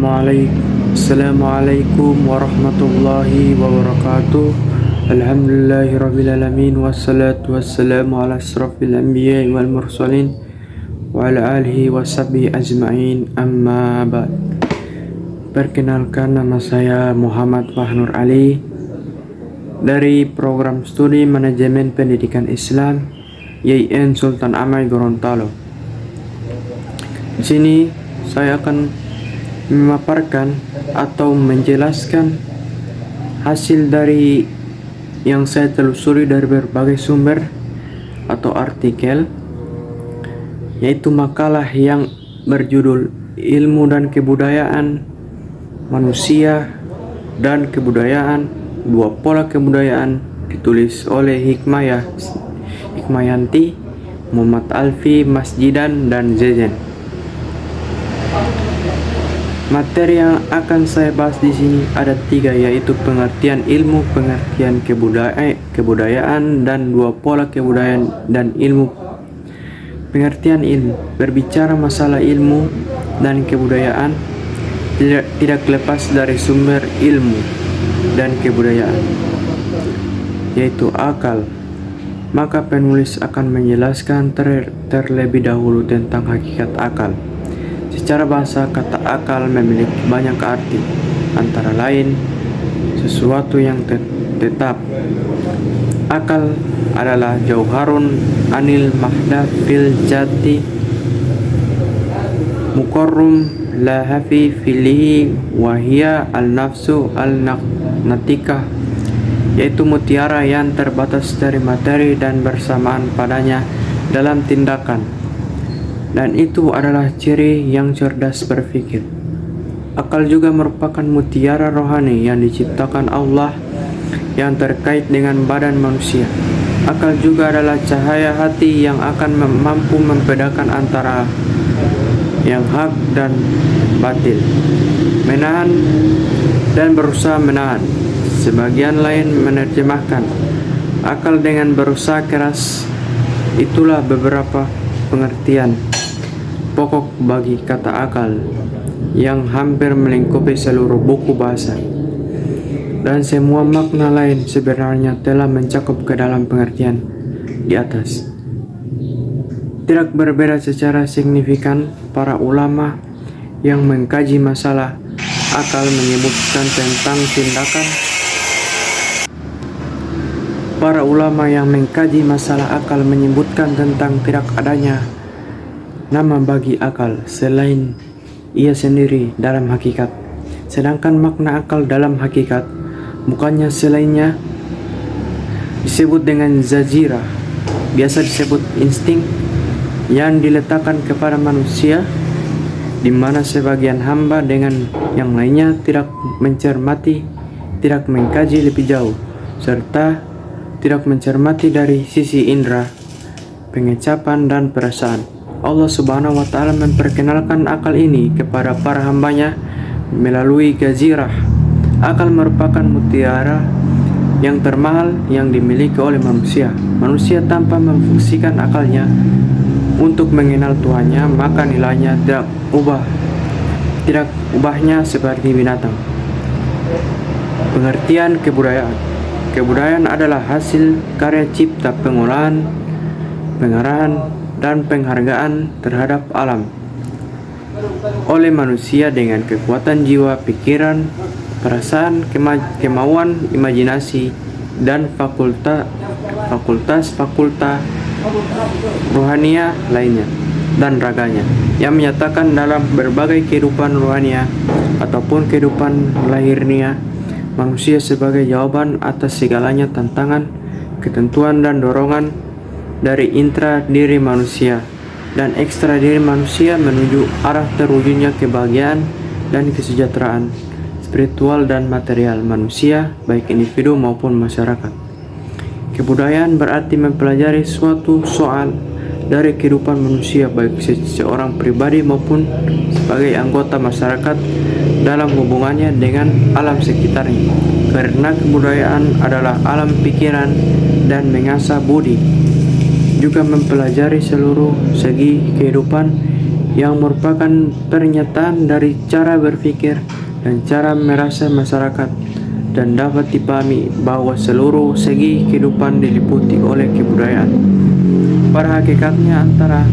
Assalamualaikum warahmatullahi wabarakatuh. Alhamdulillahirrabbilalamin. Wassalatu wassalamu ala asrafil anbiya wal mursalin wa ala alihi wa sahbihi ajma'in, amma ba'd. Perkenalkan, nama saya Muhammad Fahnur Ali dari program studi manajemen pendidikan Islam YIN Sultan Amai Gorontalo. Di sini saya akan memaparkan atau menjelaskan hasil dari yang saya telusuri dari berbagai sumber atau artikel, yaitu makalah yang berjudul Ilmu dan Kebudayaan Manusia dan Kebudayaan, Dua Pola Kebudayaan, ditulis oleh Hikmayanti, Muhammad Alfi Masjidan, dan Zezen. Materi yang akan saya bahas di sini ada 3, yaitu pengertian ilmu, pengertian kebudayaan, dan dua pola kebudayaan dan ilmu. Pengertian ilmu berbicara masalah ilmu dan kebudayaan tidak lepas dari sumber ilmu dan kebudayaan, yaitu akal. Maka penulis akan menjelaskan terlebih dahulu tentang hakikat akal. Secara bahasa, kata akal memiliki banyak arti, antara lain sesuatu yang tetap. Akal adalah jauharun anil mahdafil jati mukarrum la hafi filihi wahia al nafsu al natikah, yaitu mutiara yang terbatas dari materi dan bersamaan padanya dalam tindakan, dan itu adalah ciri yang cerdas berpikir. Akal juga merupakan mutiara rohani yang diciptakan Allah yang terkait dengan badan manusia. Akal juga adalah cahaya hati yang akan mampu membedakan antara yang hak dan batil, menahan dan berusaha menahan. Sebagian lain menerjemahkan akal dengan berusaha keras. Itulah beberapa pengertian pokok bagi kata akal yang hampir melingkupi seluruh buku bahasa, dan semua makna lain sebenarnya telah mencakup ke dalam pengertian di atas. Tidak berbeda secara signifikan. Para ulama yang mengkaji masalah akal menyebutkan tentang tindakan. Para ulama yang mengkaji masalah akal menyebutkan tentang tidak adanya nama bagi akal selain ia sendiri dalam hakikat. Sedangkan makna akal dalam hakikat bukannya selainnya disebut dengan zajirah, biasa disebut insting, yang diletakkan kepada manusia, di mana sebagian hamba dengan yang lainnya tidak mencermati, tidak mengkaji lebih jauh, serta tidak mencermati dari sisi indera, pengecapan, dan perasaan. Allah Subhanahu wa Ta'ala memperkenalkan akal ini kepada para hambanya melalui gazirah. Akal merupakan mutiara yang termahal yang dimiliki oleh manusia. Manusia tanpa memfungsikan akalnya untuk mengenal Tuhannya, maka nilainya tidak ubahnya seperti binatang. Pengertian kebudayaan. Kebudayaan adalah hasil karya cipta, pengolahan, pengarahan, dan penghargaan terhadap alam oleh manusia dengan kekuatan jiwa, pikiran, perasaan, kemauan, imajinasi, dan fakultas rohania lainnya dan raganya, yang menyatakan dalam berbagai kehidupan rohania ataupun kehidupan lahirnya manusia sebagai jawaban atas segalanya tantangan, ketentuan, dan dorongan dari intra diri manusia dan ekstra diri manusia menuju arah terwujudnya kebahagiaan dan kesejahteraan spiritual dan material manusia, baik individu maupun masyarakat. Kebudayaan berarti mempelajari suatu soal dari kehidupan manusia, baik seorang pribadi maupun sebagai anggota masyarakat dalam hubungannya dengan alam sekitarnya, karena kebudayaan adalah alam pikiran dan mengasah budi, juga mempelajari seluruh segi kehidupan yang merupakan pernyataan dari cara berpikir dan cara merasa masyarakat, dan dapat dipahami bahwa seluruh segi kehidupan diliputi oleh kebudayaan. Pada hakikatnya antara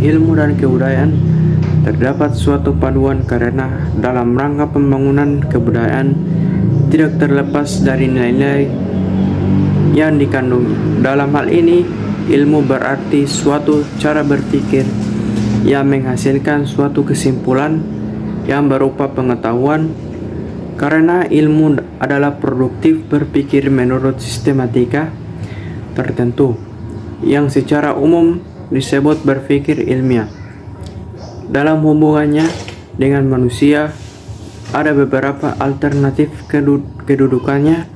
ilmu dan kebudayaan terdapat suatu paduan, karena dalam rangka pembangunan kebudayaan tidak terlepas dari nilai-nilai yang dikandungi. Dalam hal ini, ilmu berarti suatu cara berpikir yang menghasilkan suatu kesimpulan yang berupa pengetahuan, karena ilmu adalah produktif berpikir menurut sistematika tertentu yang secara umum disebut berpikir ilmiah. Dalam hubungannya dengan manusia, ada beberapa alternatif kedudukannya,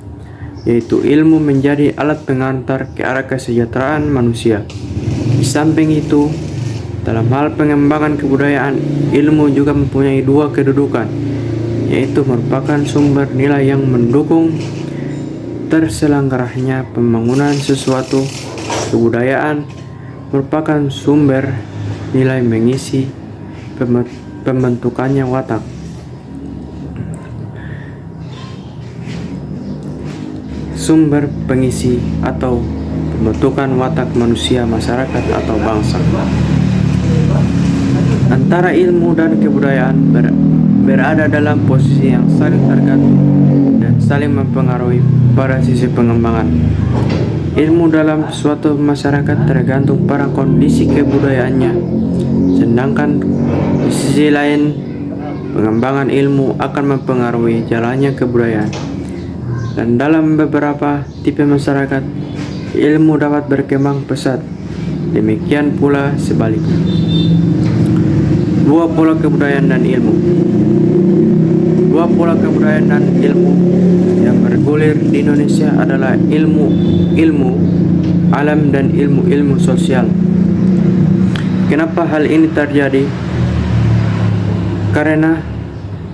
yaitu ilmu menjadi alat pengantar ke arah kesejahteraan manusia. Di samping itu, dalam hal pengembangan kebudayaan, ilmu juga mempunyai dua kedudukan, yaitu merupakan sumber nilai yang mendukung terselenggaranya pembangunan sesuatu. Kebudayaan merupakan sumber nilai mengisi pembentukannya watak. Sumber pengisi atau pembentukan watak manusia, masyarakat, atau bangsa. Antara ilmu dan kebudayaan berada dalam posisi yang saling tergantung dan saling mempengaruhi pada sisi pengembangan. Ilmu dalam suatu masyarakat tergantung pada kondisi kebudayaannya, sedangkan di sisi lain pengembangan ilmu akan mempengaruhi jalannya kebudayaan. Dan dalam beberapa tipe masyarakat, ilmu dapat berkembang pesat, demikian pula sebaliknya. Dua pola kebudayaan dan ilmu. Dua pola kebudayaan dan ilmu yang bergulir di Indonesia adalah ilmu alam dan ilmu sosial. Kenapa hal ini terjadi? Karena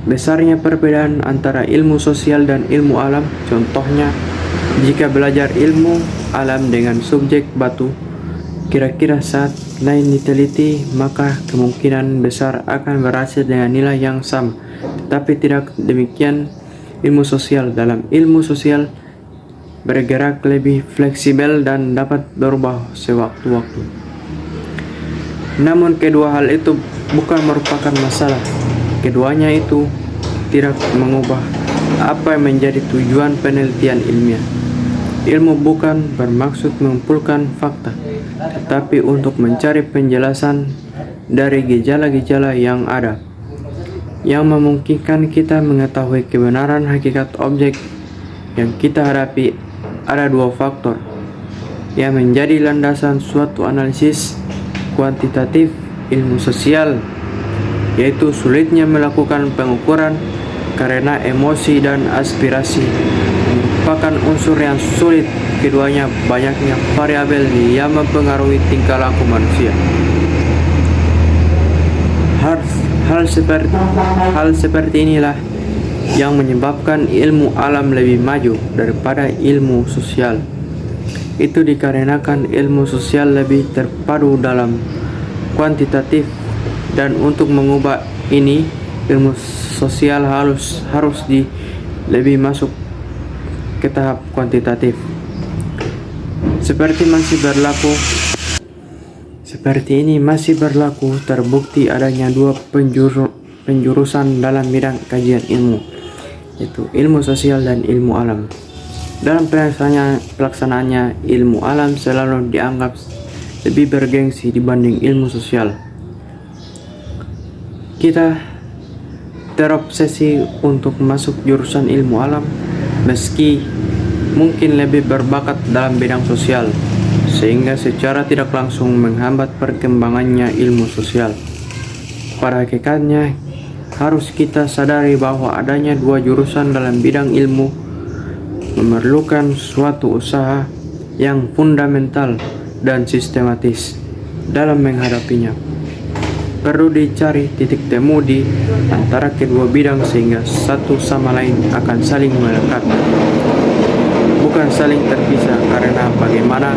besarnya perbedaan antara ilmu sosial dan ilmu alam. Contohnya, jika belajar ilmu alam dengan subjek batu, kira-kira saat lain diteliti, maka kemungkinan besar akan berhasil dengan nilai yang sama. Tetapi tidak demikian ilmu sosial. Dalam ilmu sosial bergerak lebih fleksibel dan dapat berubah sewaktu-waktu. Namun kedua hal itu bukan merupakan masalah. Keduanya itu tidak mengubah apa yang menjadi tujuan penelitian ilmiah. Ilmu bukan bermaksud mengumpulkan fakta, tetapi untuk mencari penjelasan dari gejala-gejala yang ada, yang memungkinkan kita mengetahui kebenaran hakikat objek yang kita hadapi. Ada dua faktor yang menjadi landasan suatu analisis kuantitatif ilmu sosial, yaitu sulitnya melakukan pengukuran karena emosi dan aspirasi merupakan unsur yang sulit. Keduanya banyaknya variabel yang mempengaruhi tingkah laku manusia. Hal seperti inilah yang menyebabkan ilmu alam lebih maju daripada ilmu sosial. Itu dikarenakan ilmu sosial lebih terpadu dalam kuantitatif, dan untuk mengubah ini, ilmu sosial harus lebih masuk ke tahap kuantitatif. Seperti ini masih berlaku terbukti adanya dua penjurusan dalam bidang kajian ilmu, yaitu ilmu sosial dan ilmu alam. Dalam pelaksanaannya, ilmu alam selalu dianggap lebih bergengsi dibanding ilmu sosial. Kita terobsesi untuk masuk jurusan ilmu alam, meski mungkin lebih berbakat dalam bidang sosial, sehingga secara tidak langsung menghambat perkembangannya ilmu sosial. Pada hakikatnya, harus kita sadari bahwa adanya dua jurusan dalam bidang ilmu memerlukan suatu usaha yang fundamental dan sistematis dalam menghadapinya. Perlu dicari titik temu di antara kedua bidang sehingga satu sama lain akan saling melekat, bukan saling terpisah. Karena bagaimana